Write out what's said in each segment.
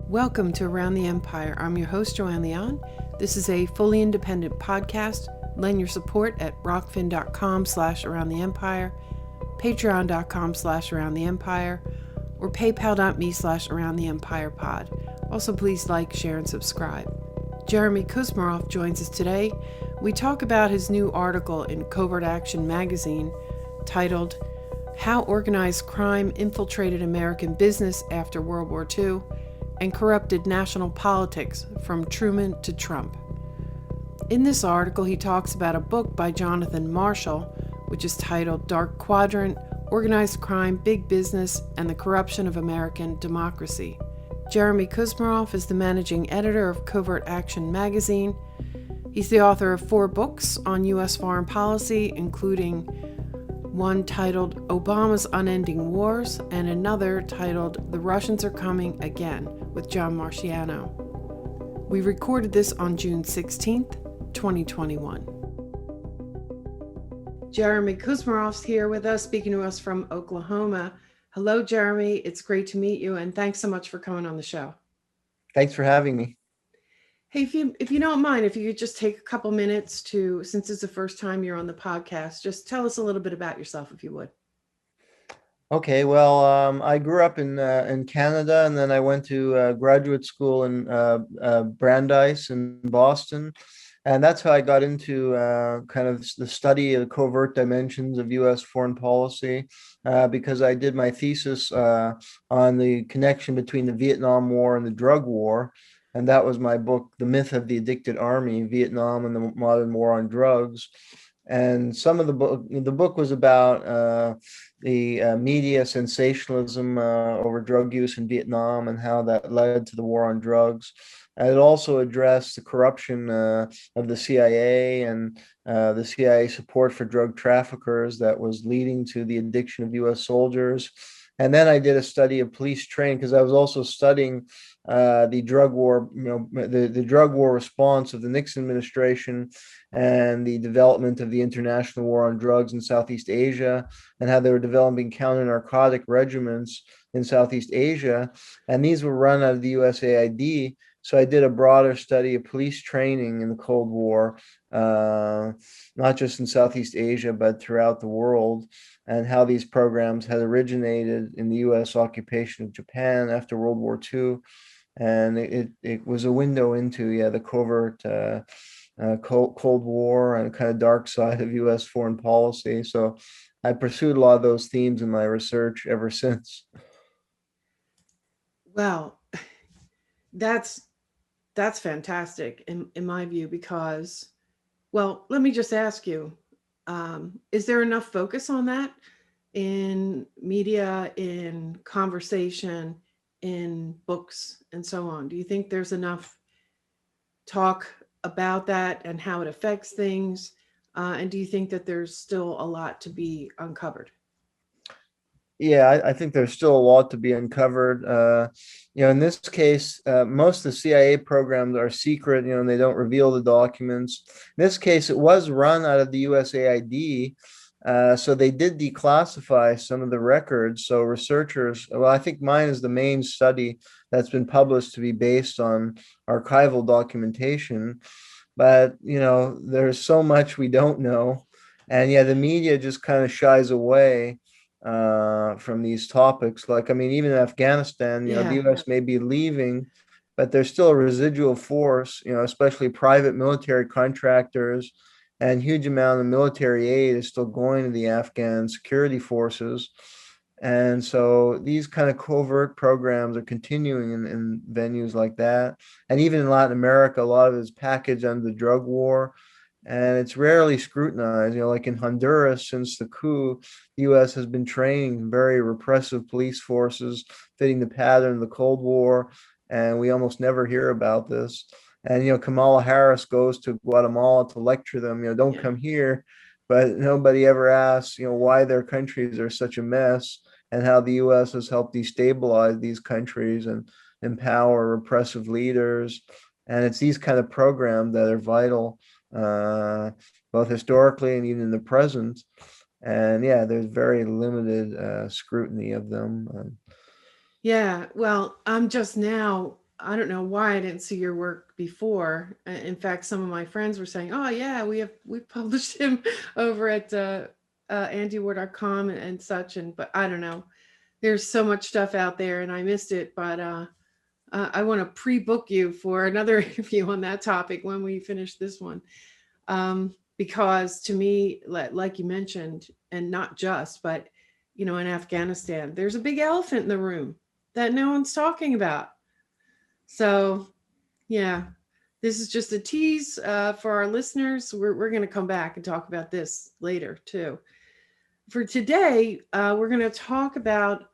Welcome to Around the Empire. I'm your host, Joanne Leon. This is a fully independent podcast. Lend your support at rockfin.com/aroundtheempire, patreon.com/aroundtheempire, or paypal.me/aroundtheempirepod. Also, please like, share, and subscribe. Jeremy Kuzmarov joins us today. We talk about his new article in Covert Action magazine titled How Organized Crime Infiltrated American Business After World War II and Corrupted National Politics from Truman to Trump. In this article, he talks about a book by Jonathan Marshall, which is titled Dark Quadrant, Organized Crime, Big Business, and the Corruption of American Democracy. Jeremy Kuzmarov is the managing editor of Covert Action magazine. He's the author of 4 books on U.S. foreign policy, including one titled Obama's Unending Wars and another titled The Russians Are Coming Again with John Marciano. We recorded this on June 16th, 2021. Jeremy Kuzmarov's here with us, speaking to us from Oklahoma. Hello, Jeremy. It's great to meet you, and thanks so much for coming on the show. Thanks for having me. Hey, if you don't mind, if you could just take a couple minutes to, since it's the first time you're on the podcast, just tell us a little bit about yourself, if you would. Okay, well, I grew up in Canada, and then I went to graduate school in Brandeis in Boston, and that's how I got into kind of the study of the covert dimensions of U.S. foreign policy, because I did my thesis on the connection between the Vietnam War and the drug war. And that was my book, The Myth of the Addicted Army, Vietnam and the Modern War on Drugs. And some of the book was about the media sensationalism over drug use in Vietnam and how that led to the war on drugs. And it also addressed the corruption of the CIA and the CIA support for drug traffickers that was leading to the addiction of U.S. soldiers. And then I did a study of police training because I was also studying the drug war, the drug war response of the Nixon administration and the development of the international war on drugs in Southeast Asia and how they were developing counter-narcotic regiments in Southeast Asia. And these were run out of the USAID. So I did a broader study of police training in the Cold War, not just in Southeast Asia, but throughout the world, and how these programs had originated in the U.S. occupation of Japan after World War II. And it was a window into, the covert Cold War and kind of dark side of U.S. foreign policy. So I pursued a lot of those themes in my research ever since. Well, that's fantastic in my view, because, well, let me just ask you, is there enough focus on that in media, in conversation, in books, and so on? Do you think there's enough talk about that and how it affects things? And do you think that there's still a lot to be uncovered? Yeah, I think there's still a lot to be uncovered. In this case, most of the CIA programs are secret, and they don't reveal the documents. In this case, it was run out of the USAID, so they did declassify some of the records. So researchers, well, I think mine is the main study that's been published to be based on archival documentation. But, there's so much we don't know. And the media just kind of shies away from these topics. Like, even in Afghanistan, the U.S. may be leaving, but there's still a residual force, especially private military contractors, and huge amount of military aid is still going to the Afghan security forces. And so these kind of covert programs are continuing in venues like that. And even in Latin America, a lot of it is packaged under the drug war. And it's rarely scrutinized. Like in Honduras, since the coup, the U.S. has been training very repressive police forces, fitting the pattern of the Cold War, and we almost never hear about this. And Kamala Harris goes to Guatemala to lecture them. Don't come here, but nobody ever asks, why their countries are such a mess and how the U.S. has helped destabilize these countries and empower repressive leaders. And it's these kind of programs that are vital, both historically and even in the present. And there's very limited scrutiny of them. Yeah, well, I'm just now I don't know why I didn't see your work before. In fact, some of my friends were saying, "Oh yeah, we published him over at antiwar.com and such." And but I don't know. There's so much stuff out there, and I missed it. But I want to pre-book you for another interview on that topic when we finish this one, because to me, like you mentioned, and not just, but in Afghanistan, there's a big elephant in the room that no one's talking about. So yeah, this is just a tease for our listeners. We're going to come back and talk about this later too. For today, we're going to talk about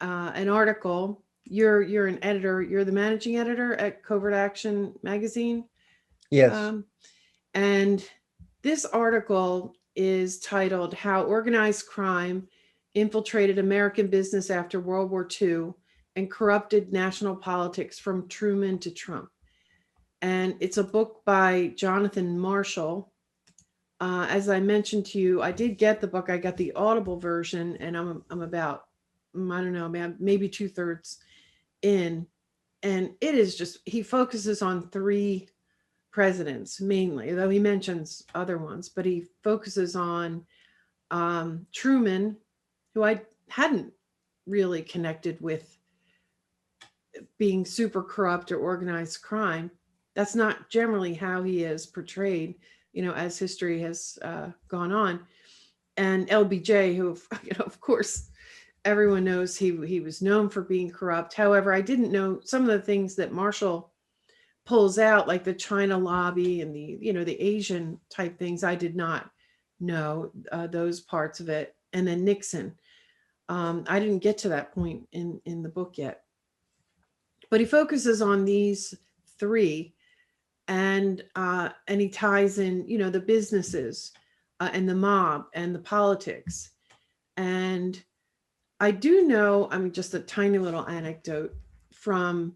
an article. You're an editor. You're the managing editor at Covert Action magazine, Yes. um, and this article is titled "How Organized Crime Infiltrated American Business After World War II and Corrupted National Politics from Truman to Trump." And it's a book by Jonathan Marshall. As I mentioned to you, I did get the book. I got the Audible version, and I'm about I don't know, man, maybe 2/3 in, and it is just he focuses on three presidents mainly, though he mentions other ones, but he focuses on Truman, who I hadn't really connected with being super corrupt or organized crime. That's not generally how he is portrayed, as history has gone on. And LBJ, who, of course, everyone knows he was known for being corrupt. However, I didn't know some of the things that Marshall pulls out, like the China lobby and the Asian type things. I did not know those parts of it. And then Nixon. I didn't get to that point in the book yet, but he focuses on these three, and he ties in the businesses, and the mob and the politics. And I do know, I mean, just a tiny little anecdote from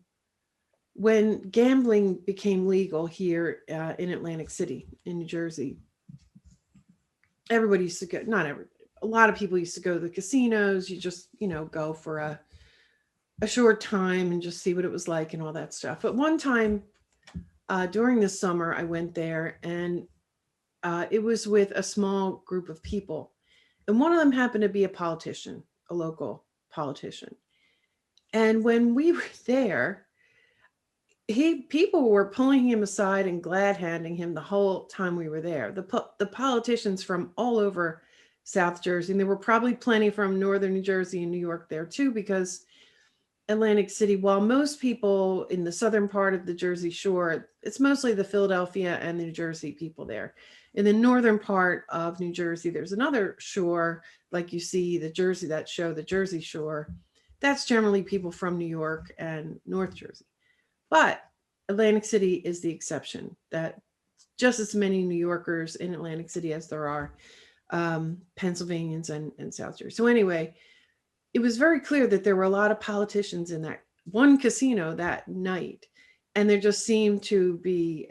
when gambling became legal here in Atlantic City in New Jersey. Everybody used to go, not everybody, a lot of people used to go to the casinos. You just go for a short time and just see what it was like and all that stuff. But one time, during the summer, I went there, and it was with a small group of people. And one of them happened to be a politician, a local politician. And when we were there, people were pulling him aside and glad handing him the whole time we were there. The politicians from all over South Jersey, and there were probably plenty from northern New Jersey and New York there too, because Atlantic City, while most people in the southern part of the Jersey Shore, it's mostly the Philadelphia and the New Jersey people there. In the northern part of New Jersey, there's another shore, like you see that show, the Jersey Shore. That's generally people from New York and North Jersey. But Atlantic City is the exception. That just as many New Yorkers in Atlantic City as there are Pennsylvanians and South Jersey. So anyway, it was very clear that there were a lot of politicians in that one casino that night, and there just seemed to be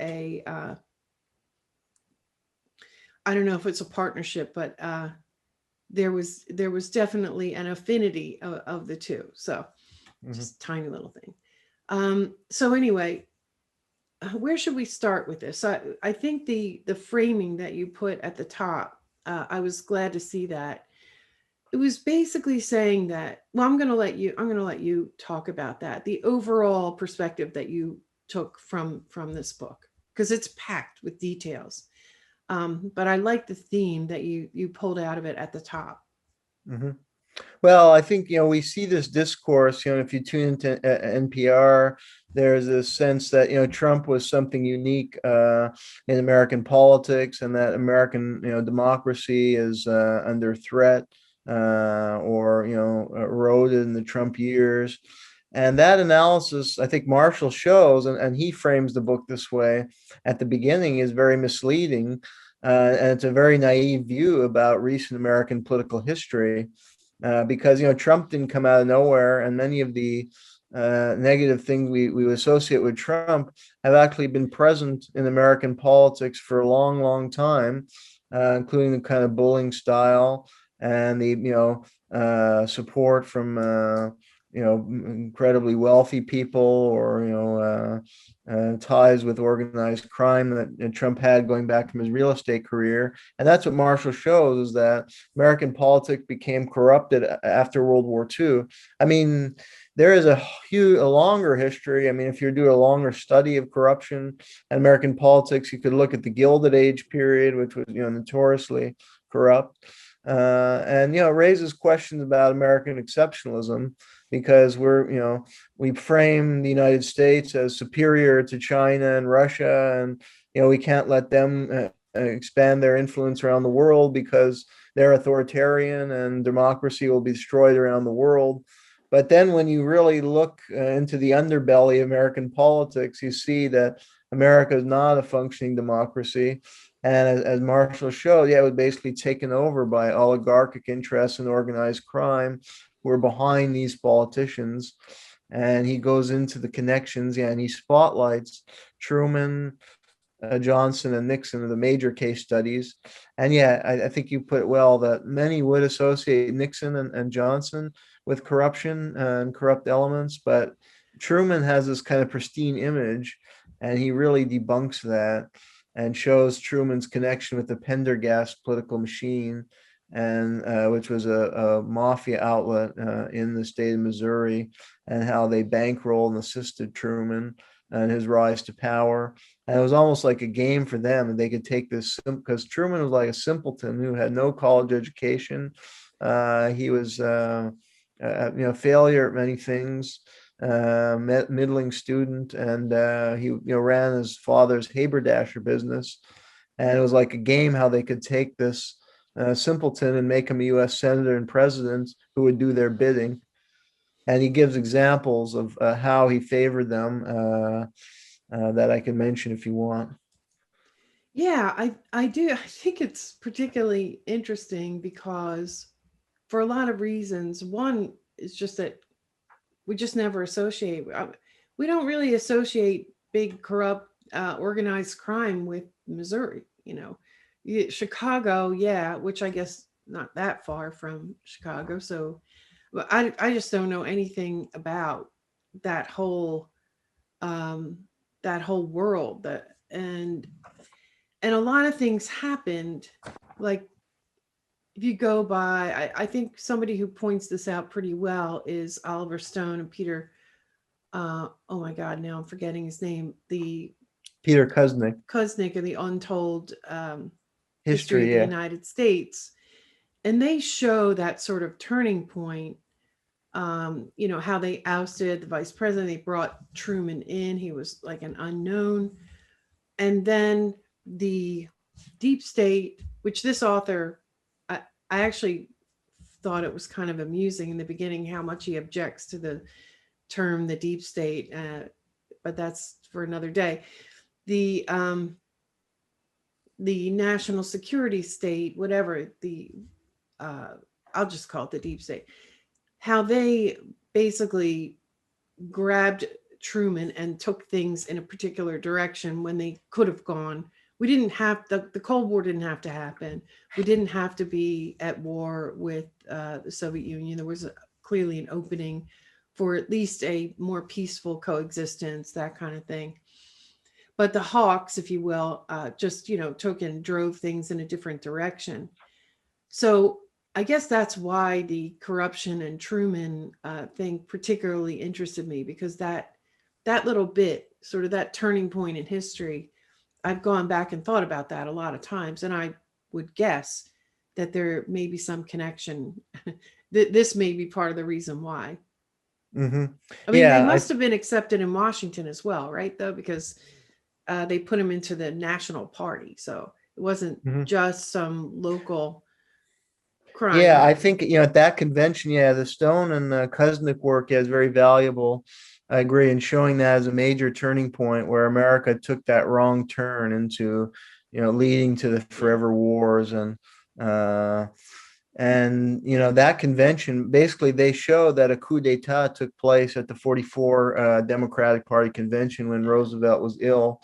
I don't know if it's a partnership, but there was definitely an affinity of the two. So Mhm. just tiny little thing. So anyway, where should we start with this? I think the framing that you put at the top, I was glad to see that. It was basically saying that, well, I'm going to let you talk about that, the overall perspective that you took from this book, because it's packed with details. But I like the theme that you pulled out of it at the top. Mhm. Well, I think, we see this discourse, if you tune into NPR, there's this sense that, Trump was something unique in American politics, and that American, democracy is under threat, or, eroded in the Trump years. And that analysis, I think Marshall shows, and he frames the book this way at the beginning, is very misleading. And it's a very naive view about recent American political history, because Trump didn't come out of nowhere, and many of the negative things we associate with Trump have actually been present in American politics for a long, long time, including the kind of bullying style and the support from incredibly wealthy people, or ties with organized crime that Trump had going back from his real estate career. And that's what Marshall shows, is that American politics became corrupted after World War II. I mean, there is a longer history. I mean, if you do a longer study of corruption in American politics, you could look at the Gilded Age period, which was notoriously corrupt. And it raises questions about American exceptionalism, because we frame the United States as superior to China and Russia, and we can't let them expand their influence around the world because they're authoritarian and democracy will be destroyed around the world. But then when you really look into the underbelly of American politics, you see that America is not a functioning democracy. And as Marshall showed, yeah, it was basically taken over by oligarchic interests and organized crime who are behind these politicians. And he goes into the connections, yeah, and he spotlights Truman, Johnson, and Nixon are the major case studies. And yeah, I think you put it well that many would associate Nixon and Johnson with corruption and corrupt elements, but Truman has this kind of pristine image, and he really debunks that and shows Truman's connection with the Pendergast political machine, and which was a mafia outlet in the state of Missouri, and how they bankrolled and assisted Truman and his rise to power. And it was almost like a game for them, and they could take this because Truman was like a simpleton who had no college education. He was, failure at many things, middling student, and he ran his father's haberdasher business, and it was like a game how they could take this simpleton and make him a U.S. senator and president who would do their bidding. And he gives examples of how he favored them that I can mention if you want. Yeah, I do. I think it's particularly interesting because for a lot of reasons. One is just that we just never associate. We don't really associate big corrupt organized crime with Missouri. Chicago, yeah, which I guess not that far from Chicago. So, but I just don't know anything about that whole um, that whole world. And a lot of things happened. Like if you go by, I think somebody who points this out pretty well is Oliver Stone and Peter. Oh my God, now I'm forgetting his name. The Peter Kuznick. Kuznick and the Untold History of History, the yeah. United States, and they show that sort of turning point. How they ousted the vice president. They brought Truman in. He was like an unknown, and then the deep state, which this author, I actually thought it was kind of amusing in the beginning how much he objects to the term the deep state, but that's for another day. The national security state, whatever uh, I'll just call it the deep state, how they basically grabbed Truman and took things in a particular direction when they could have gone. We didn't have the Cold War didn't have to happen. We didn't have to be at war with the Soviet Union. There was clearly an opening for at least a more peaceful coexistence, that kind of thing. But the Hawks, if you will, just took and drove things in a different direction. So I guess that's why the corruption and Truman thing particularly interested me, because that little bit, sort of that turning point in history, I've gone back and thought about that a lot of times, and I would guess that there may be some connection. This may be part of the reason why. Hmm. I mean, they Yeah, must have been accepted in Washington as well, right? Though, because they put him into the National Party, so it wasn't mhm. just some local Yeah, crime. I think at that convention, yeah, the Stone and Kuznick work is very valuable. I agree in showing that as a major turning point where America took that wrong turn into, leading to the forever wars, uh, and that convention basically they show that a coup d'état took place at the 44 Democratic Party convention when Roosevelt was ill,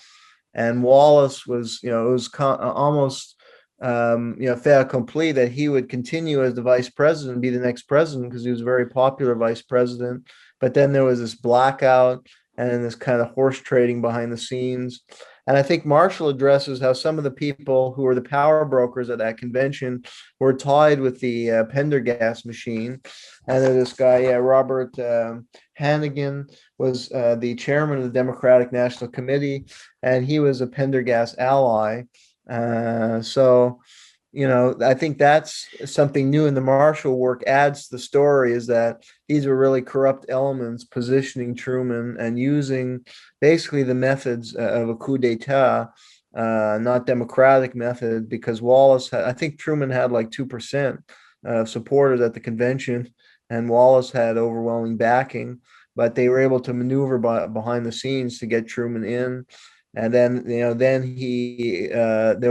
and Wallace was, it was almost fait accompli, that he would continue as the vice president, be the next president, because he was a very popular vice president. But then there was this blackout and then this kind of horse trading behind the scenes. And I think Marshall addresses how some of the people who were the power brokers at that convention were tied with the Pendergast machine. And there's this guy, Robert Hannigan, was the chairman of the Democratic National Committee, and he was a Pendergast ally. So, I think that's something new in the Marshall work adds to the story, is that these were really corrupt elements positioning Truman and using basically the methods of a coup d'etat, not democratic method, because I think Truman had like 2% of supporters at the convention, and Wallace had overwhelming backing, but they were able to maneuver behind the scenes to get Truman in. And then, there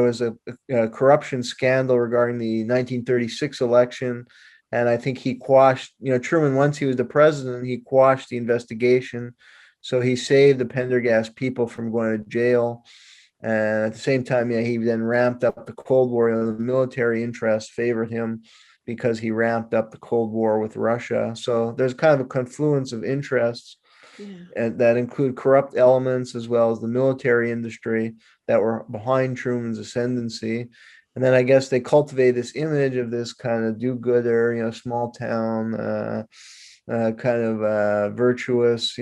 was a corruption scandal regarding the 1936 election. And I think he quashed, Truman, once he was the president, he quashed the investigation. So he saved the Pendergast people from going to jail. And at the same time, he then ramped up the Cold War. The military interests favored him because he ramped up the Cold War with Russia. So there's kind of a confluence of interests, Yeah. and that include corrupt elements as well as the military industry that were behind Truman's ascendancy. And then I guess they cultivate this image of this kind of do-gooder, small town, kind of virtuous,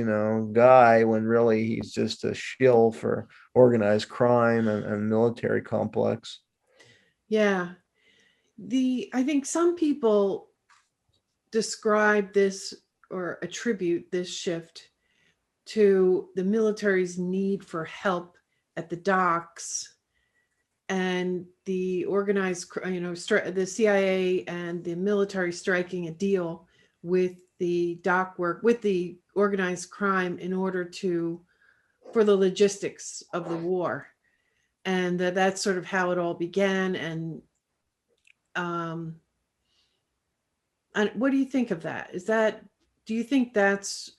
guy, when really he's just a shill for organized crime and military complex. Yeah. I think some people describe this or attribute this shift to the military's need for help at the docks and the organized, the CIA and the military striking a deal with the dock work, with the organized crime in order for the logistics of the war. And that's sort of how it all began. Um, and what do you think of that? Do you think that's,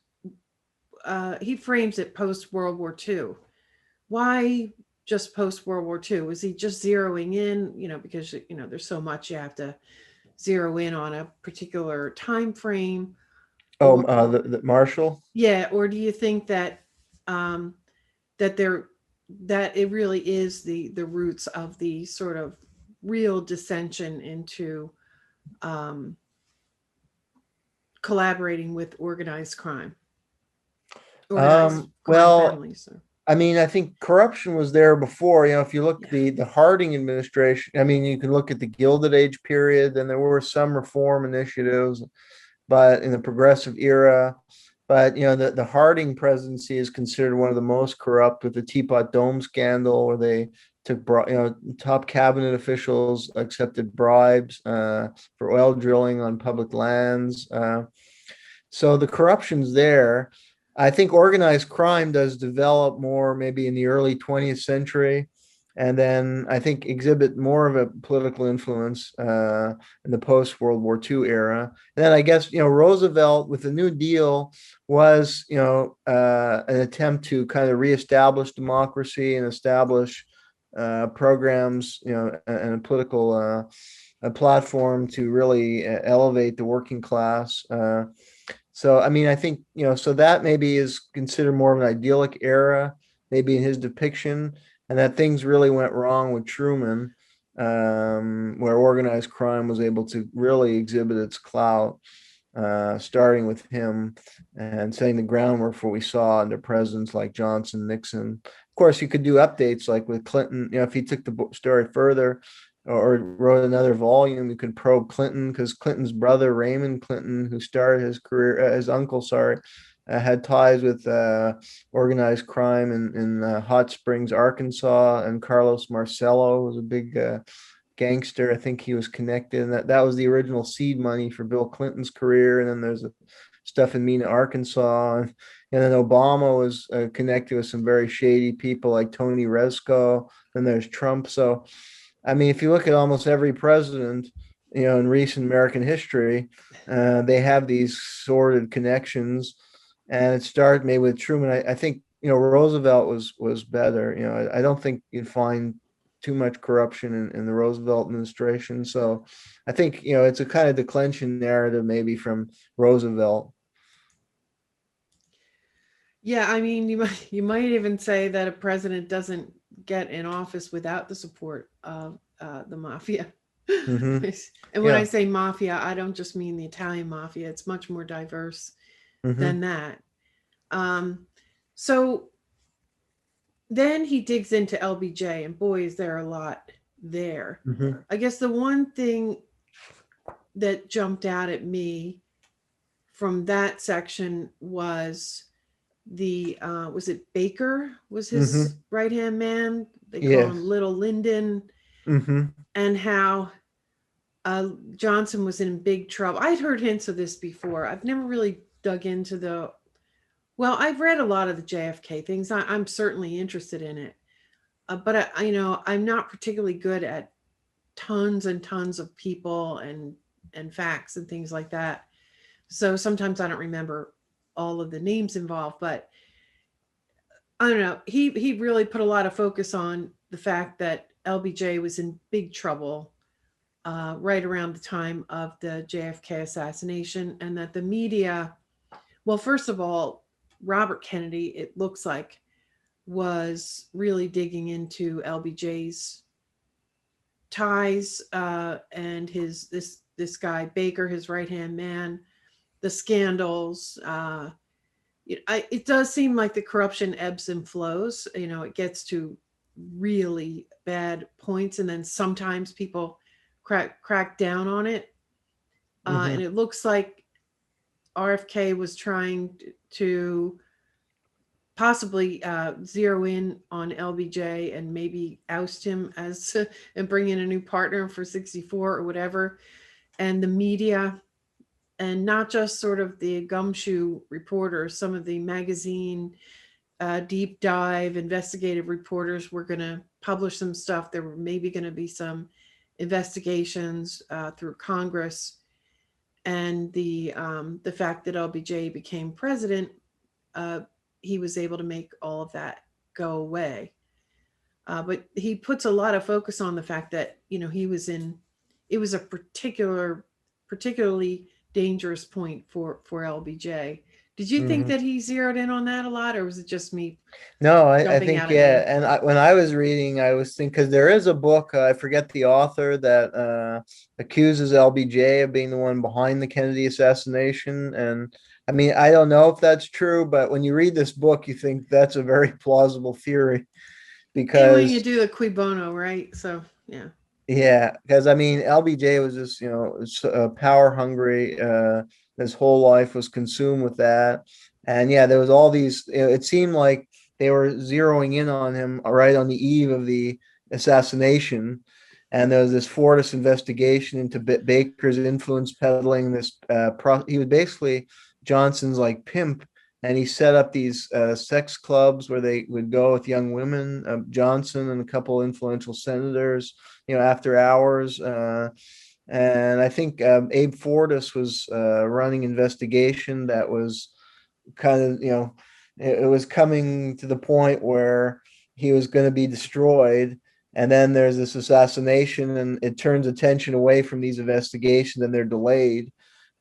he frames it post World War II? Why just post World War II? Was he just zeroing in, because, there's so much you have to zero in on a particular time frame? Oh, Or, the Marshall. yeah, or do you think that, um, that there, that it really is the roots of the sort of real dissension into, um, collaborating with organized crime Well, families? So, I mean, I think corruption was there before. If you look yeah, the Harding administration, I mean, you can look at the Gilded Age period, and there were some reform initiatives, but in the progressive era. But the Harding presidency is considered one of the most corrupt, with the Teapot Dome scandal, where they took top cabinet officials accepted bribes for oil drilling on public lands. So the corruption's there. I think organized crime does develop more maybe in the early 20th century, and then I think exhibit more of a political influence in the post World War II era. And then I guess Roosevelt with the New Deal was an attempt to kind of reestablish democracy and establish programs, and a political a platform to really elevate the working class. So, I mean, I think, so that maybe is considered more of an idyllic era, maybe in his depiction, and that things really went wrong with Truman, where organized crime was able to really exhibit its clout, starting with him and setting the groundwork for what we saw under presidents like Johnson, Nixon. Of course, you could do updates like with Clinton, if he took the story further, or wrote another volume, you could probe Clinton, because Clinton's brother, Raymond Clinton, who started his career, his uncle, sorry, had ties with organized crime in Hot Springs, Arkansas, and Carlos Marcello was a big gangster. I think he was connected, and that was the original seed money for Bill Clinton's career. And then there's stuff in Mena, Arkansas, and then Obama was connected with some very shady people like Tony Rezko. Then there's Trump. So, I mean, if you look at almost every president, in recent American history, they have these sordid connections, and it started maybe with Truman. I think Roosevelt was better. I don't think you'd find too much corruption in the Roosevelt administration. So I think, it's a kind of declension narrative maybe from Roosevelt. Yeah, I mean, you might even say that a president doesn't get in office without the support of the mafia. Hmm. And when I Yeah. say mafia, I don't just mean the Italian mafia. It's much more diverse Hmm. than that. Um, so then he digs into LBJ, and boy, is there a lot there. Hmm. I guess the one thing that jumped out at me from that section was it Baker was his Hmm. right hand man? They call him Yes. Little Lyndon, Hmm. and how Johnson was in big trouble. I'd heard hints of this before. I've never really dug into the. Well, I've read a lot of the JFK things. I'm certainly interested in it, but I'm not particularly good at tons and tons of people and facts and things like that. So sometimes I don't remember all of the names involved, but I don't know. He really put a lot of focus on the fact that LBJ was in big trouble right around the time of the JFK assassination, and that the media, well, first of all, Robert Kennedy, it looks like, was really digging into LBJ's ties and his this guy Baker, his right hand man, the scandals. It does seem like the corruption ebbs and flows. It gets to really bad points, and then sometimes people crack down on it. And Hmm. it looks like RFK was trying to possibly zero in on LBJ and maybe oust him as and bring in a new partner for 64 or whatever. And the media, and not just sort of the gumshoe reporters, some of the magazine deep dive investigative reporters were going to publish some stuff. There were maybe going to be some investigations through Congress, and the fact that LBJ became president, uh, he was able to make all of that go away. But he puts a lot of focus on the fact that he was in. It was a particularly dangerous point for LBJ. Did you think Hmm. that he zeroed in on that a lot, or was it just me No, I jumping think, out at you? yeah. And when I was reading, I was thinking, because there is a book, I forget the author, that accuses LBJ of being the one behind the Kennedy assassination. And I mean, I don't know if that's true, but when you read this book, you think that's a very plausible theory And when you because, do the cui bono, right? So yeah, yeah, because I mean, LBJ was just, power hungry. His whole life was consumed with that. And yeah, there was all these, it seemed like they were zeroing in on him right on the eve of the assassination. And there was this Fortis investigation into Baker's influence peddling. He was basically Johnson's like pimp, and he set up these sex clubs where they would go with young women. Johnson and a couple influential senators, after hours. And I think Abe Fortas was running investigation that was kind of, it was coming to the point where he was going to be destroyed. And then there's this assassination, and it turns attention away from these investigations, and they're delayed.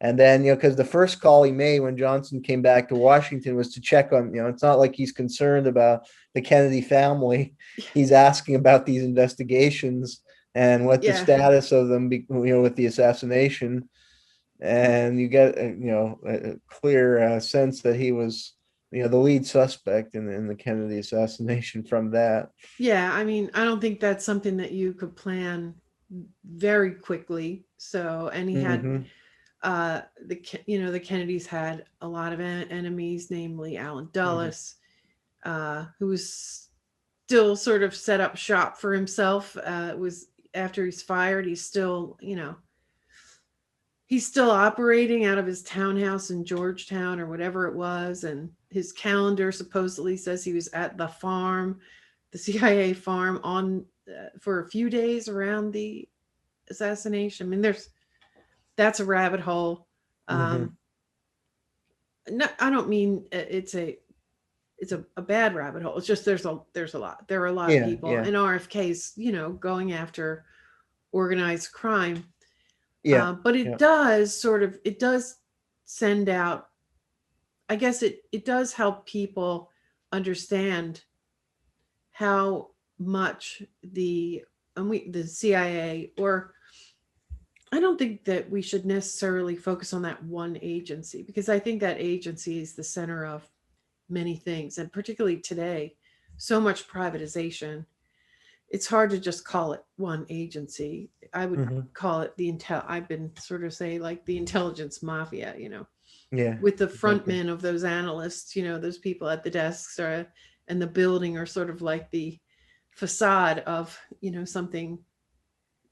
And then, because the first call he made when Johnson came back to Washington was to check on, it's not like he's concerned about the Kennedy family. He's asking about these investigations and what the yeah, status of them, with the assassination. And you get, a clear sense that he was, the lead suspect in the Kennedy assassination from that. yeah. I mean, I don't think that's something that you could plan very quickly. So, and he had Hmm. the Kennedys had a lot of enemies, namely Allen Hmm. Dulles, who was still sort of set up shop for himself. It was after he's fired, he's still operating out of his townhouse in Georgetown or whatever it was, and his calendar supposedly says he was at the farm, the CIA farm, on for a few days around the assassination. I mean, that's a rabbit hole. Hmm. Um, no, I don't mean it's a. it's a bad rabbit hole. It's just there's a lot. There are a lot of Yeah, people, yeah, and RFK's, going after organized crime. yeah, But yeah. it does send out, I guess it does help people understand how much the CIA, or I don't think that we should necessarily focus on that one agency, because I think that agency is the center of many things, and particularly today, so much privatization. It's hard to just call it one agency. I would Hmm. call it I've been sort of say like the intelligence mafia, Yeah, with the front exactly. men of those analysts, those people at the desks, and the building are sort of like the facade of, something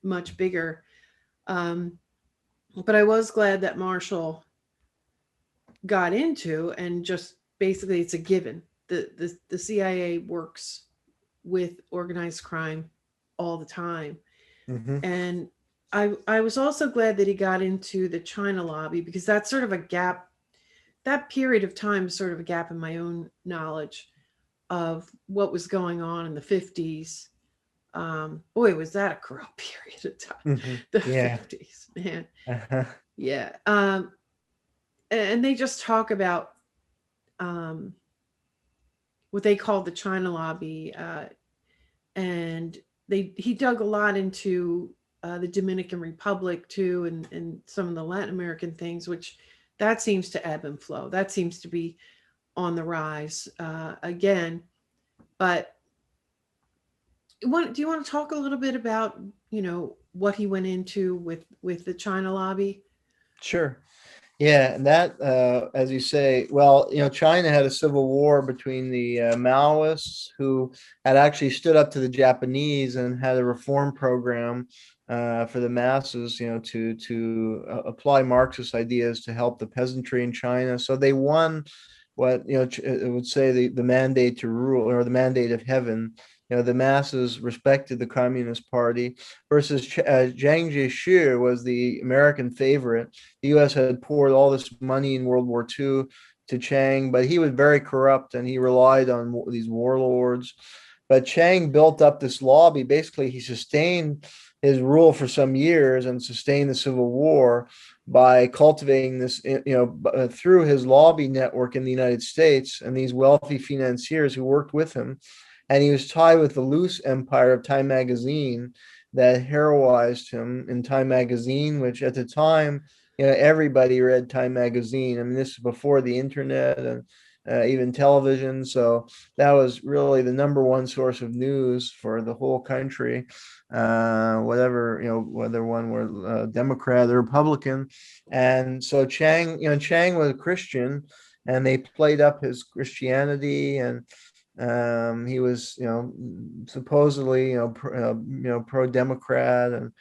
much bigger. Um, but I was glad that Marshall got into, and just basically it's a given. The CIA works with organized crime all the time. Hmm. And I was also glad that he got into the China lobby, because that's sort of a gap. That period of time is sort of a gap in my own knowledge of what was going on in the 50s. Boy, was that a corrupt period of time. Hmm. The Yeah. 50s, man. Uh-huh. Yeah. And they just talk about um, what they call the China lobby, and he dug a lot into the Dominican Republic too, and some of the Latin American things, which that seems to ebb and flow. That seems to be on the rise again. But do you want to talk a little bit about what he went into with the China lobby? Sure. Yeah, and that, as you say, well, China had a civil war between the Maoists, who had actually stood up to the Japanese and had a reform program for the masses, to apply Marxist ideas to help the peasantry in China. So they won what it would say the mandate to rule, or the mandate of heaven. The masses respected the Communist Party, versus Jiang Jieshi was the American favorite. The U.S. had poured all this money in World War II to Chiang, but he was very corrupt and he relied on these warlords. But Chiang built up this lobby. Basically, he sustained his rule for some years and sustained the Civil War by cultivating this, through his lobby network in the United States and these wealthy financiers who worked with him. And he was tied with the loose empire of Time Magazine that heroized him in Time Magazine, which at the time, everybody read Time Magazine. I mean, this is before the internet and even television. So that was really the number one source of news for the whole country, whatever, whether one were Democrat or Republican. And so Chang was a Christian, and they played up his Christianity, and he was, supposedly, pro-Democrat and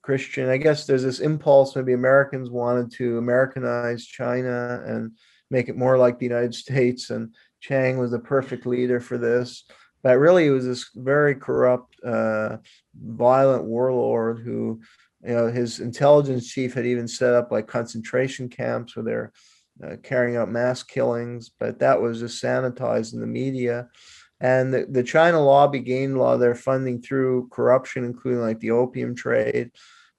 Christian. I guess there's this impulse. Maybe Americans wanted to Americanize China and make it more like the United States, and Chiang was the perfect leader for this. But really, he was this very corrupt, violent warlord who, his intelligence chief had even set up like concentration camps where they're carrying out mass killings, but that was just sanitized in the media. And the China lobby gained a lot of their funding through corruption, including like the opium trade.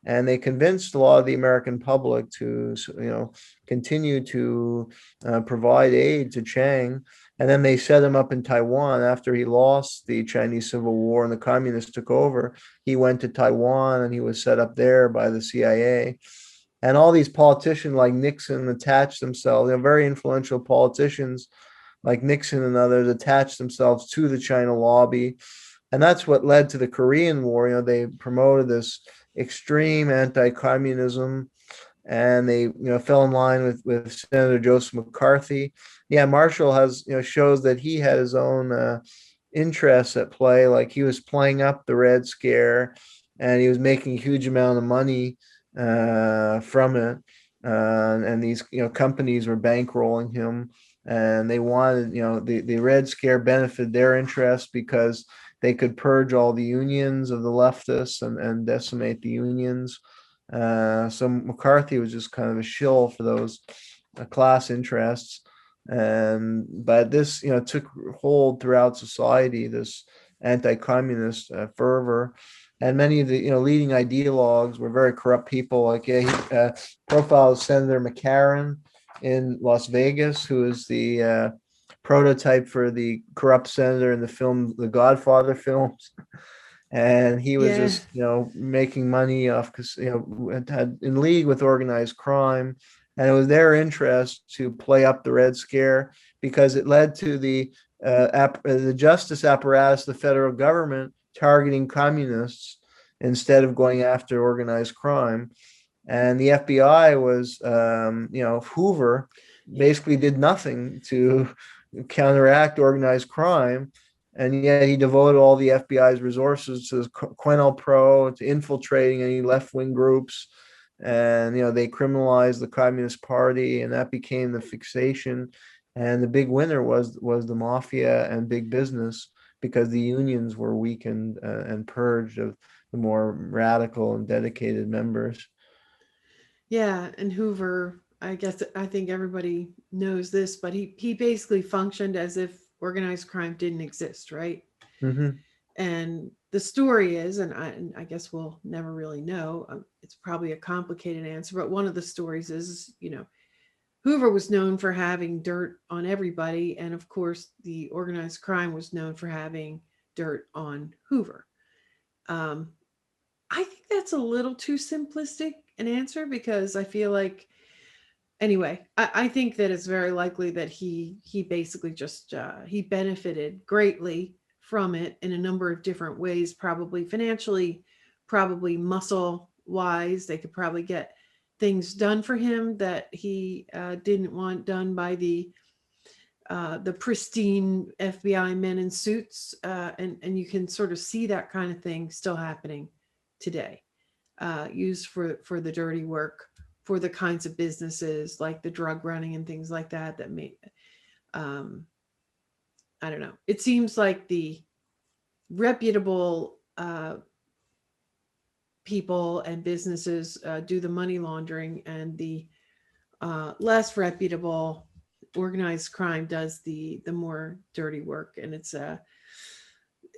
And they convinced a lot of the American public to, continue to provide aid to Chiang. And then they set him up in Taiwan after he lost the Chinese Civil War and the communists took over. He went to Taiwan and he was set up there by the CIA. And all these politicians like Nixon attached themselves, very influential politicians like Nixon and others attached themselves to the China lobby. And that's what led to the Korean War. They promoted this extreme anti-communism, and they, fell in line with Senator Joseph McCarthy. Yeah, Marshall has, shows that he had his own interests at play. Like he was playing up the Red Scare, and he was making a huge amount of money from it. And these, companies were bankrolling him, and they wanted, the Red Scare benefited their interest because they could purge all the unions of the leftists and decimate the unions. So McCarthy was just kind of a shill for those class interests. And but this, took hold throughout society, this anti-communist fervor. And many of the leading ideologues were very corrupt people. Like, yeah, he profiled Senator McCarran in Las Vegas, who is the prototype for the corrupt senator in the film, the Godfather films. And he was Yeah. just making money off, because had in league with organized crime. And it was their interest to play up the Red Scare, because it led to the justice apparatus, the federal government, targeting communists instead of going after organized crime. And the FBI was, Hoover basically did nothing to counteract organized crime, and yet he devoted all the FBI's resources to COINTELPRO, to infiltrating any left-wing groups. And they criminalized the Communist Party, and that became the fixation. And the big winner was the mafia and big business, because the unions were weakened and purged of the more radical and dedicated members. Yeah, and Hoover, I think everybody knows this, but he basically functioned as if organized crime didn't exist, right? Mm-hmm. And the story is, and I guess we'll never really know. It's probably a complicated answer, but one of the stories is, Hoover was known for having dirt on everybody, and of course, the organized crime was known for having dirt on Hoover. Um, I think that's a little too simplistic an answer because I feel like anyway, I think that it's very likely that he basically just he benefited greatly from it in a number of different ways, probably financially, probably muscle wise. They could probably get things done for him that he didn't want done by the pristine FBI men in suits, and you can sort of see that kind of thing still happening today, used for the dirty work, for the kinds of businesses like the drug running and things like that. That may, um, I don't know. It seems like the reputable people and businesses do the money laundering, and the less reputable organized crime does the more dirty work. And it's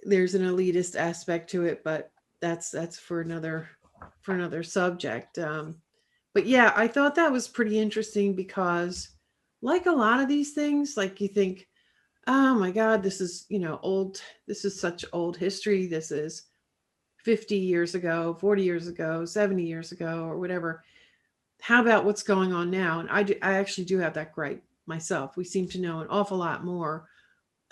there's an elitist aspect to it, but that's for another subject. But yeah, I thought that was pretty interesting because, like a lot of these things, like you think, oh my God, this is old. This is such old history. This is 50 years ago, 40 years ago, 70 years ago, or whatever. How about what's going on now? And I actually do have that gripe myself. We seem to know an awful lot more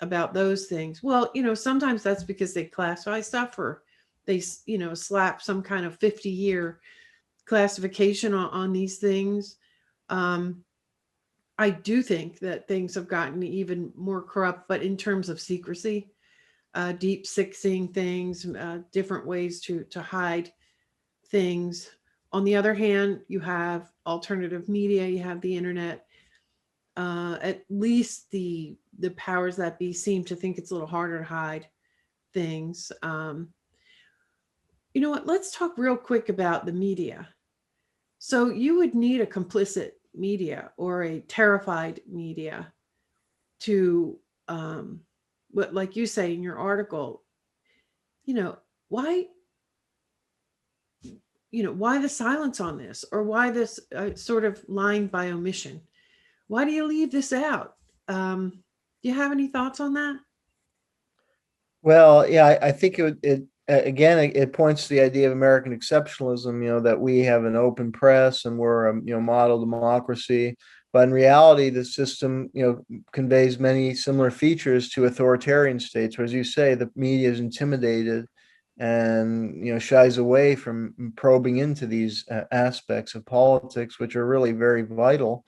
about those things. Well, sometimes that's because they classify stuff, or they, slap some kind of 50-year classification on these things. Um, I do think that things have gotten even more corrupt, but in terms of secrecy, deep sixing things, different ways to hide things. On the other hand, you have alternative media, you have the internet. At least the powers that be seem to think it's a little harder to hide things. You know what? Let's talk real quick about the media. So you would need a complicit media or a terrified media to, um, what, like you say in your article, you know, why, why the silence on this, or why this sort of lying by omission? Why do you leave this out? Do you have any thoughts on that? Well, yeah, I think again, it points to the idea of American exceptionalism. That we have an open press and we're a model democracy. But in reality, the system conveys many similar features to authoritarian states, where, as you say, the media is intimidated and shies away from probing into these aspects of politics, which are really very vital.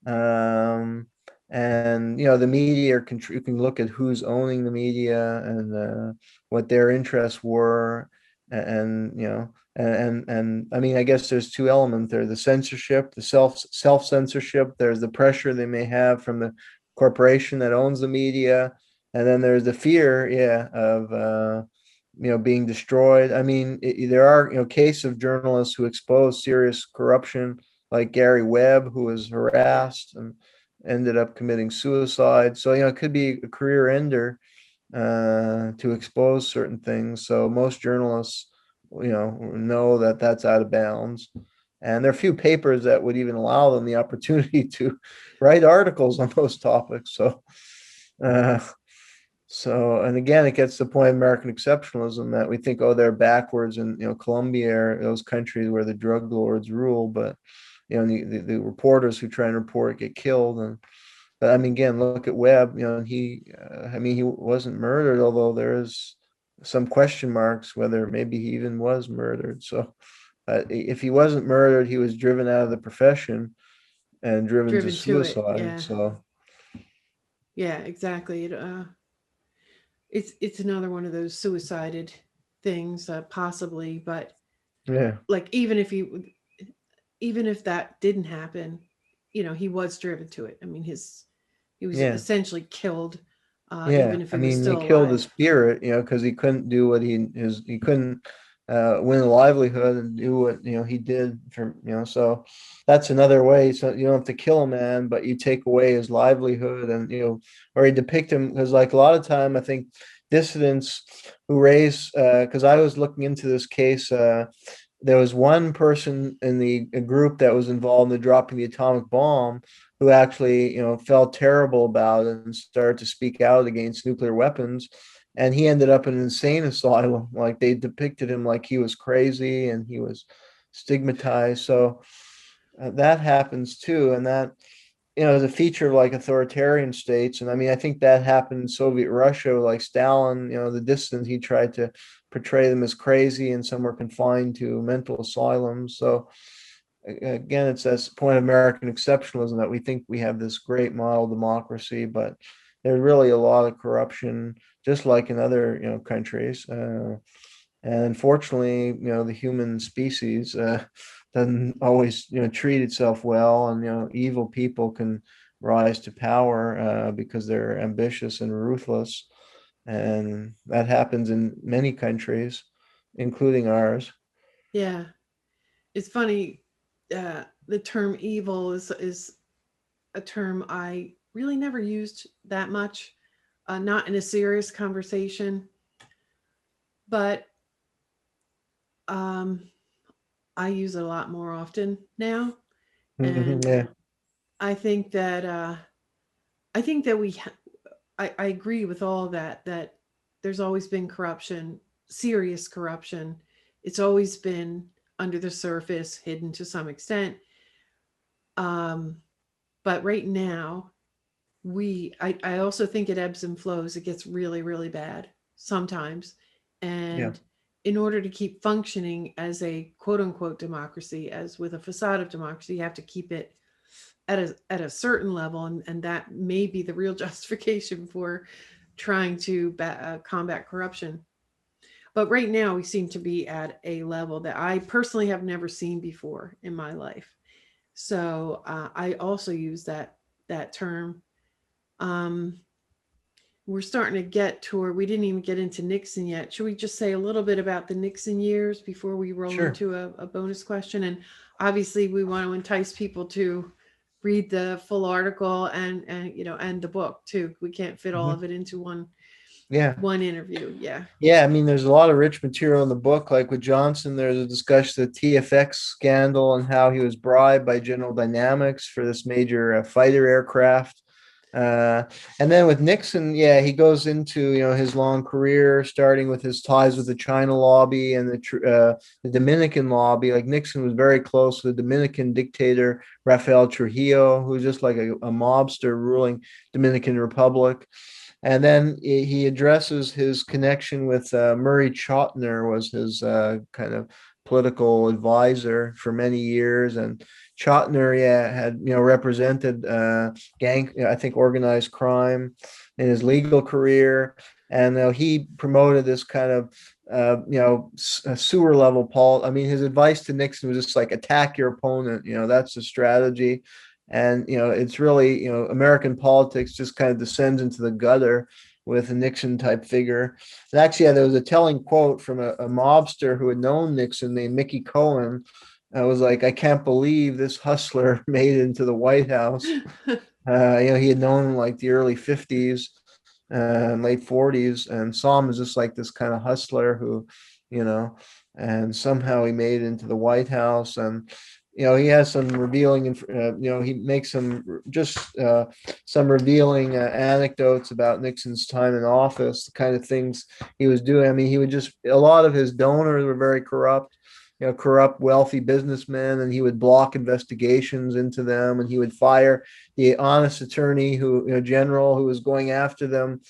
Um, and the media you can look at who's owning the media and what their interests were. And and I mean, I guess there's two elements there: the censorship, the self censorship. There's the pressure they may have from the corporation that owns the media, and then there's the fear, yeah, of being destroyed. I mean, there are cases of journalists who expose serious corruption, like Gary Webb, who was harassed, and ended up committing suicide. So, it could be a career ender to expose certain things. So most journalists, know that that's out of bounds. And there are few papers that would even allow them the opportunity to write articles on those topics. Uh, and again, it gets to the point of American exceptionalism that we think, oh, they're backwards in, Colombia, those countries where the drug lords rule, but the reporters who try and report get killed. And but I mean, again, look at Webb. He wasn't murdered, although there is some question marks whether maybe he even was murdered. So, if he wasn't murdered, he was driven out of the profession and driven to Driven to it. suicide. Yeah. So, Yeah, exactly. It's another one of those suicided things, possibly, but yeah, like even if that didn't happen, he was driven to it. I mean, he was yeah. essentially killed, Yeah, even if I he was mean, he still killed the alive. spirit, because he couldn't do what he couldn't win a livelihood and do what he did for So that's another way. So you don't have to kill a man, but you take away his livelihood, and or you depict him, because like a lot of time I think dissidents who raise, because I was looking into this case. There was one person in the group that was involved in the dropping the atomic bomb who actually, felt terrible about it and started to speak out against nuclear weapons. And he ended up in an insane asylum. Like, they depicted him like he was crazy and he was stigmatized. So that happens too. And that, is a feature of like authoritarian states. And I mean, I think that happened in Soviet Russia, like Stalin, the dissidents, he tried to portray them as crazy, and some were confined to mental asylums. So again, it's this point of American exceptionalism that we think we have this great model democracy, but there's really a lot of corruption, just like in other countries. And unfortunately, the human species doesn't always treat itself well, and evil people can rise to power because they're ambitious and ruthless, and that happens in many countries, including ours. Yeah, it's funny. The term evil is a term I really never used that much, not in a serious conversation, but um, I use it a lot more often now, and Yeah, I think that I think that I agree with all that. That there's always been corruption, serious corruption. It's always been under the surface, hidden to some extent. Um, but right now, I also think it ebbs and flows. It gets really, really bad sometimes. yeah, And in order to keep functioning as a quote unquote democracy, as with a facade of democracy, you have to keep it at a certain level, and that may be the real justification for trying to combat corruption. But right now, we seem to be at a level that I personally have never seen before in my life. So I also use that term. Um, we're starting to get toward. We didn't even get into Nixon yet. Should we just say a little bit about the Nixon years before we roll sure. into a bonus question? And obviously, we want to entice people to read the full article and the book too. We can't fit all Mhm. of it into Yeah. one interview. Yeah. Yeah, I mean, there's a lot of rich material in the book. Like with Johnson, there's a discussion of the TFX scandal and how he was bribed by General Dynamics for this major fighter aircraft. Uh, and then with Nixon, yeah, he goes into his long career, starting with his ties with the China lobby and the Dominican lobby. Like, Nixon was very close to the Dominican dictator Rafael Trujillo, who was just like a mobster ruling Dominican Republic. And then he addresses his connection with Murray Chotiner, was his kind of political advisor for many years. And Chotiner, yeah, had represented gang, I think, organized crime in his legal career, and he promoted this kind of sewer level I mean, his advice to Nixon was just like, attack your opponent. That's the strategy. And it's really, American politics just kind of descends into the gutter with a Nixon type figure. And actually, yeah, there was a telling quote from a mobster who had known Nixon named Mickey Cohen. I was like, I can't believe this hustler made it into the White House. He had known him like the early 50s and late 40s, and saw him as just like this kind of hustler who, you know, and somehow he made it into the White House. And he has some revealing, he makes some revealing anecdotes about Nixon's time in office, the kind of things he was doing. I mean, a lot of his donors were very corrupt, corrupt wealthy businessmen, and he would block investigations into them, and he would fire the honest attorney general who was going after them,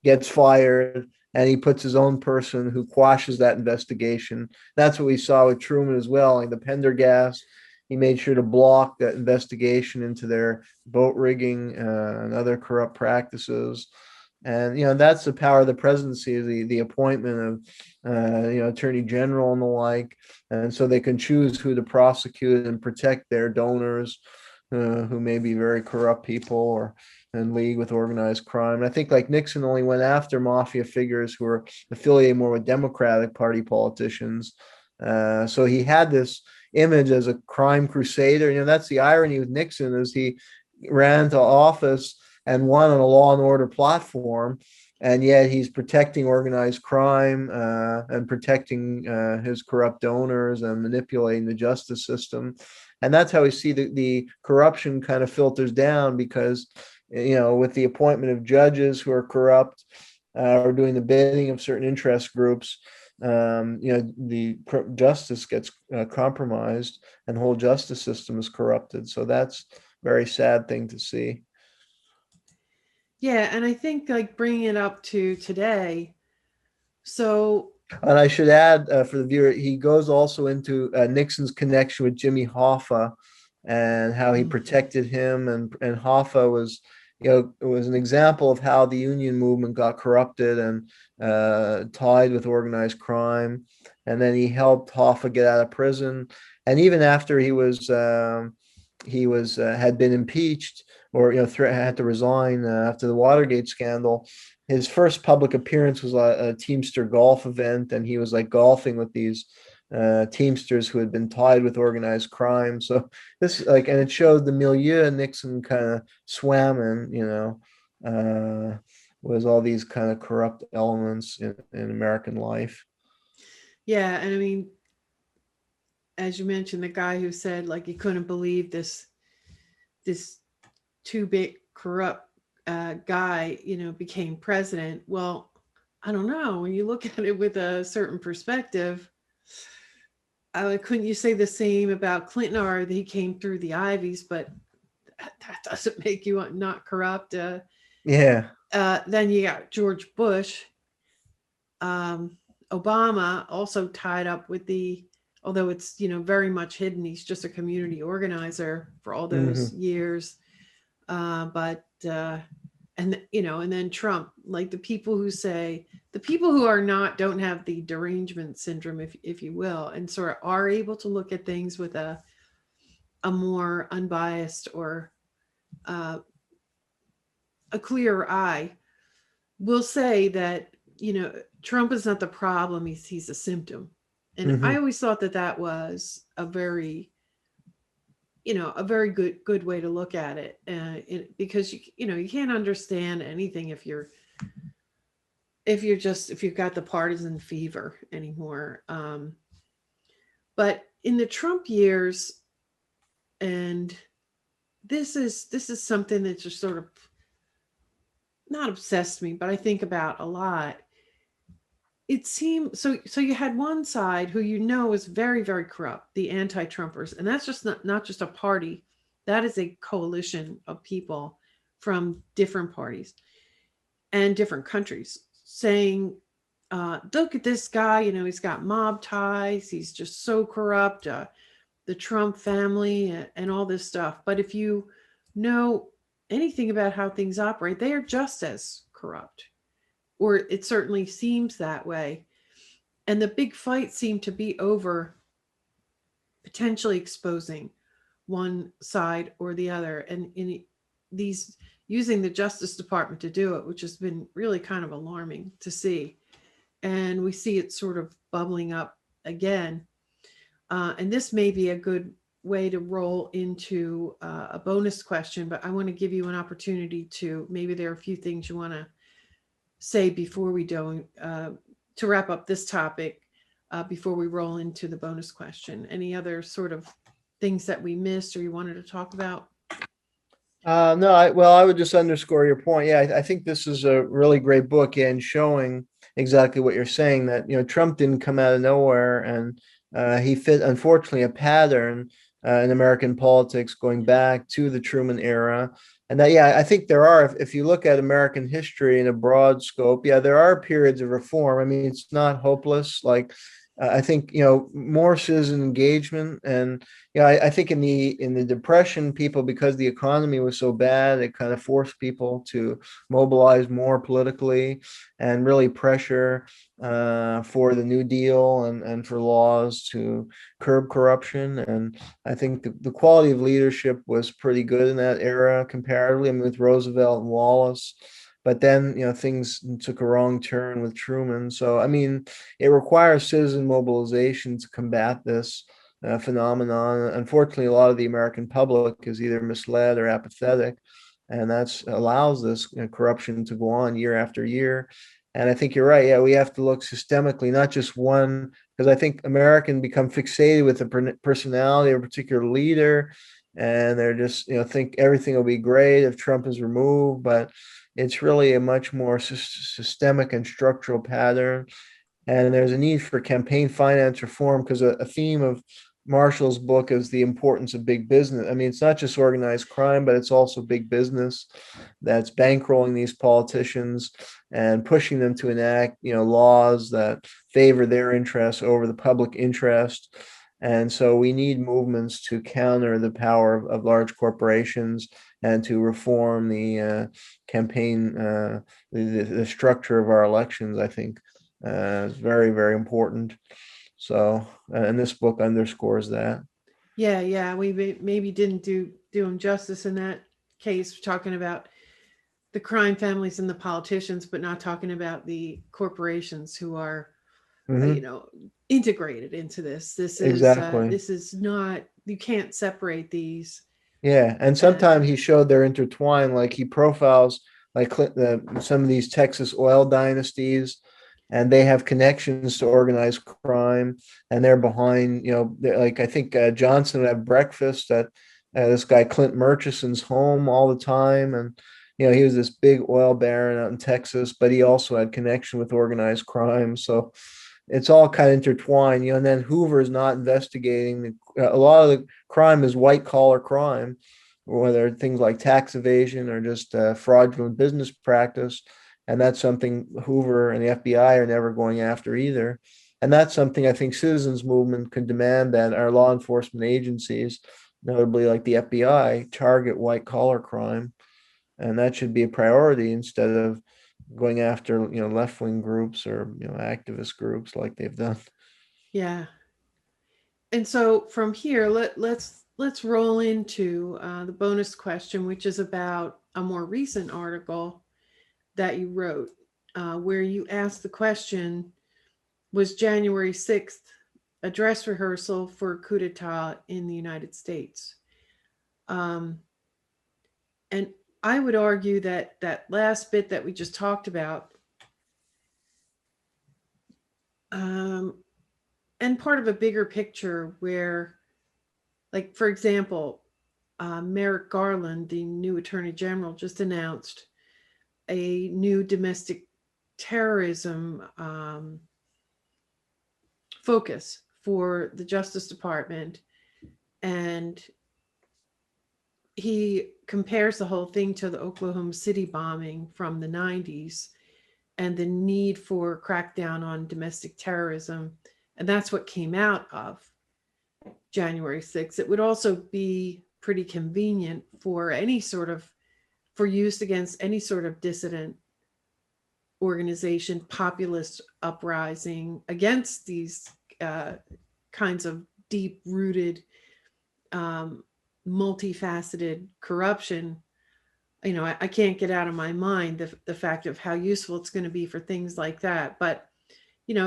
gets fired, and he puts his own person who quashes that investigation. That's what we saw with Truman as well. Like the Pendergast, he made sure to block that investigation into their boat rigging and other corrupt practices. And that's the power of the presidency, the appointment of attorney general and the like, and so they can choose who to prosecute and protect their donors, who may be very corrupt people or in league with organized crime. And I think like Nixon only went after mafia figures who were affiliated more with Democratic Party politicians. So he had this image as a crime crusader. That's the irony with Nixon, is he ran to office and won on a law and order platform, and yet he's protecting organized crime and protecting his corrupt donors and manipulating the justice system. And that's how we see the corruption kind of filters down, because with the appointment of judges who are corrupt or doing the bidding of certain interest groups, the justice gets compromised, and the whole justice system is corrupted. So that's a very sad thing to see. Yeah, and I think like bringing it up to today. So, and I should add, for the viewer, he goes also into Nixon's connection with Jimmy Hoffa and how he protected him. And Hoffa was, it was an example of how the union movement got corrupted and tied with organized crime. And then he helped Hoffa get out of prison. And even after he had been impeached, or had to resign after the Watergate scandal, his first public appearance was a Teamster golf event, and he was like golfing with these Teamsters who had been tied with organized crime. So and it showed the milieu Nixon kind of swam in, was all these kind of corrupt elements in American life. yeah, and I mean, as you mentioned, the guy who said like he couldn't believe this too big corrupt guy, became president. Well, I don't know. When you look at it with a certain perspective, couldn't you say the same about Clinton, or that he came through the Ivies, but that doesn't make you not corrupt. Yeah. Then you got George Bush. Obama also tied up with although it's, very much hidden, he's just a community organizer for all those years. And then Trump, like the people who are don't have the derangement syndrome, if you will, and sort of are able to look at things with a more unbiased or a clearer eye, will say that Trump is not the problem; he's a symptom. And I always thought that was a very good way to look at it, because you can't understand anything if you've got the partisan fever anymore. But in the Trump years, and this is something that just sort of not obsessed me, but I think about a lot. It seemed so you had one side who is very, very corrupt, the anti-Trumpers, and that's just not just a party, that is a coalition of people from different parties and different countries saying, look at this guy, he's got mob ties, he's just so corrupt, the Trump family and all this stuff. But if you know anything about how things operate, they are just as corrupt, or it certainly seems that way. And the big fight seemed to be over potentially exposing one side or the other, and in these using the Justice Department to do it, which has been really kind of alarming to see. And we see it sort of bubbling up again. And this may be a good way to roll into a bonus question, but I want to give you an opportunity to, maybe there are a few things you want to say before we do, to wrap up this topic, before we roll into the bonus question. Any other sort of things that we missed or you wanted to talk about? No, well, I would just underscore your point. Yeah, I think this is a really great book and showing exactly what you're saying, that, Trump didn't come out of nowhere, and he fit, unfortunately, a pattern in American politics going back to the Truman era. And that, yeah, I think there are, if you look at American history in a broad scope, yeah, there are periods of reform. I mean, it's not hopeless. Like, I think, more citizen engagement. And I think in the Depression, people, because the economy was so bad, it kind of forced people to mobilize more politically and really pressure for the New Deal, and for laws to curb corruption. And I think the quality of leadership was pretty good in that era comparatively. I mean, with Roosevelt and Wallace. But then, things took a wrong turn with Truman. So, I mean, it requires citizen mobilization to combat this phenomenon. Unfortunately, a lot of the American public is either misled or apathetic, and that's allows this, corruption to go on year after year. And I think you're right. Yeah, we have to look systemically, not just one, because I think Americans become fixated with the personality of a particular leader, and they're just, think everything will be great if Trump is removed. But it's really a much more systemic and structural pattern. And there's a need for campaign finance reform, because a theme of Marshall's book is the importance of big business. I mean, it's not just organized crime, but it's also big business that's bankrolling these politicians and pushing them to enact, laws that favor their interests over the public interest. And so we need movements to counter the power of large corporations, and to reform the campaign, the structure of our elections, I think is very, very important. So, and this book underscores that. Yeah, yeah, we maybe didn't do him justice in that case, talking about the crime families and the politicians, but not talking about the corporations who are, you Hmm. know, integrated into this. Exactly. This is not, you can't separate these. Yeah, and Uh, sometimes he showed they're intertwined. Like, he profiles, like, some of these Texas oil dynasties, and they have connections to organized crime, and they're behind. Like, I think Johnson would have breakfast at this guy Clint Murchison's home all the time, and he was this big oil baron out in Texas, but he also had connection with organized crime. So it's all kind of intertwined, and then Hoover is not investigating a lot of the crime is white collar crime, whether things like tax evasion or just fraudulent business practice. And that's something Hoover and the FBI are never going after either. And that's something I think citizens movement can demand, that our law enforcement agencies, notably like the FBI, target white collar crime. And that should be a priority, instead of going after, left wing groups or, activist groups like they've done. yeah. And so from here, let's roll into the bonus question, which is about a more recent article that you wrote, where you asked the question: was January 6th a dress rehearsal for a coup d'etat in the United States? Um, and I would argue that that last bit that we just talked about, um, and part of a bigger picture where, like, for example, Merrick Garland, the new Attorney General, just announced a new domestic terrorism focus for the Justice Department. And he compares the whole thing to the Oklahoma City bombing from the 90s and the need for crackdown on domestic terrorism. And that's what came out of January 6th. It would also be pretty convenient for any sort of, for use against any sort of dissident organization, populist uprising against these uh, kinds of deep rooted, um, multifaceted corruption. I can't get out of my mind the fact of how useful it's going to be for things like that. But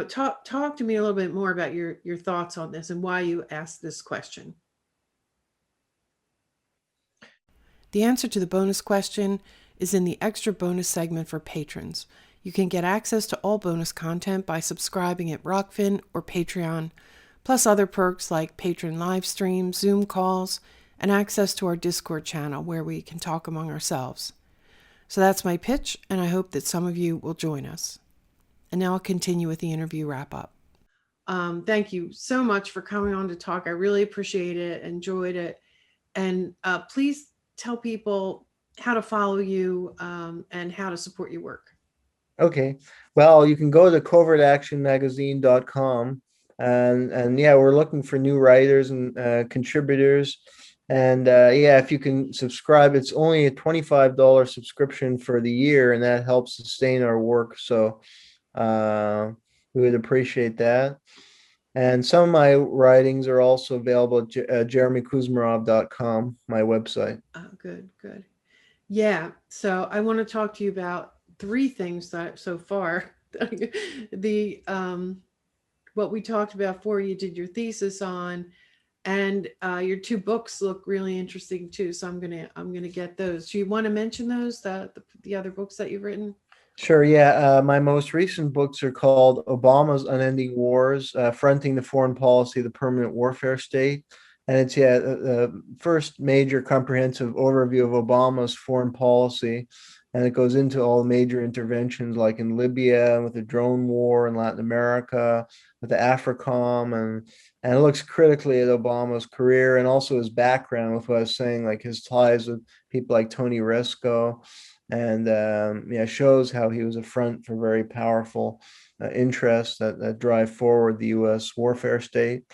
talk to me a little bit more about your thoughts on this and why you asked this question. The answer to the bonus question is in the extra bonus segment for patrons. You can get access to all bonus content by subscribing at Rockfin or Patreon, plus other perks like patron live streams, Zoom calls, and access to our Discord channel where we can talk among ourselves. So that's my pitch, and I hope that some of you will join us. And now I'll continue with the interview wrap-up. Thank you so much for coming on to talk. I really appreciate it, enjoyed it. And please tell people how to follow you and how to support your work. Okay. Well, you can go to covertactionmagazine.com and yeah, we're looking for new writers and contributors. And yeah, if you can subscribe, it's only a $25 subscription for the year, and that helps sustain our work. So we would appreciate that. And some of my writings are also available at jeremykuzmarov.com, my website. Oh, good. Yeah. So I want to talk to you about three things that so far. The what we talked about before you did your thesis on, and your two books look really interesting too. So I'm gonna get those. Do you want to mention those, the other books that you've written? Sure, yeah. My most recent books are called Obama's Unending Wars, Fronting the Foreign Policy of the Permanent Warfare State. And it's, yeah, the first major comprehensive overview of Obama's foreign policy. And it goes into all the major interventions like in Libya, with the drone war in Latin America, with the AFRICOM, and it looks critically at Obama's career and also his background with what I was saying, like his ties with people like Tony Risco, and yeah, shows how he was a front for very powerful interests that drive forward the U.S. warfare state.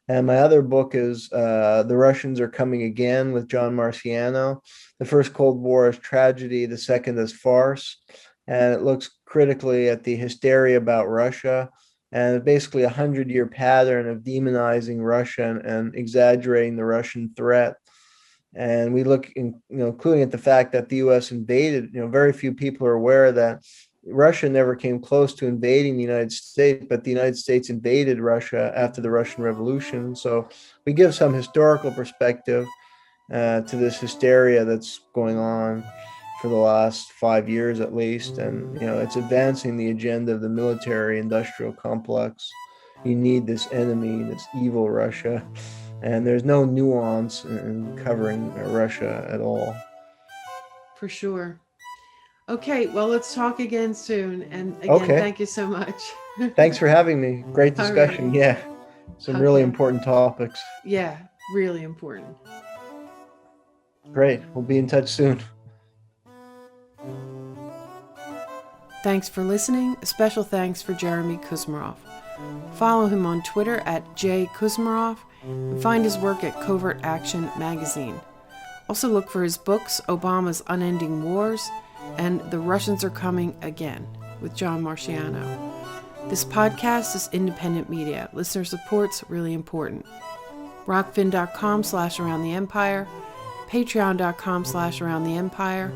And my other book is The Russians Are Coming Again with John Marciano. The first Cold War is tragedy, the second is farce. And it looks critically at the hysteria about Russia and basically 100-year pattern of demonizing Russia and exaggerating the Russian threat. And we look, including at the fact that the U.S. invaded. Very few people are aware that Russia never came close to invading the United States, but the United States invaded Russia after the Russian Revolution. So we give some historical perspective to this hysteria that's going on for the last 5 years at least. And, it's advancing the agenda of the military-industrial complex. You need this enemy, this evil Russia. And there's no nuance in covering Russia at all. For sure. Okay, well, let's talk again soon. And again, Thank you so much. Thanks for having me. Great discussion. Right. Yeah, some really important topics. Yeah, really important. Great. We'll be in touch soon. Thanks for listening. A special thanks for Jeremy Kuzmarov. Follow him on Twitter at @JKuzmarov and find his work at Covert Action Magazine. Also look for his books, Obama's Unending Wars and The Russians Are Coming Again with John Marciano. This podcast is independent media. Listener support's really important. Rockfin.com/Around the Empire, Patreon.com/Around the Empire,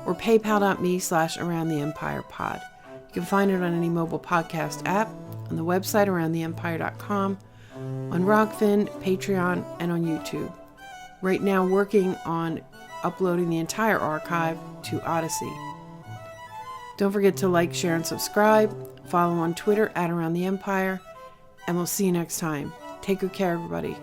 or PayPal.me/Around the Empire Pod. You can find it on any mobile podcast app, on the website aroundtheempire.com, on Rockfin, Patreon, and on YouTube. Right now working on uploading the entire archive to Odyssey. Don't forget to like, share, and subscribe. Follow on Twitter @Around the Empire, and we'll see you next time. Take good care, everybody.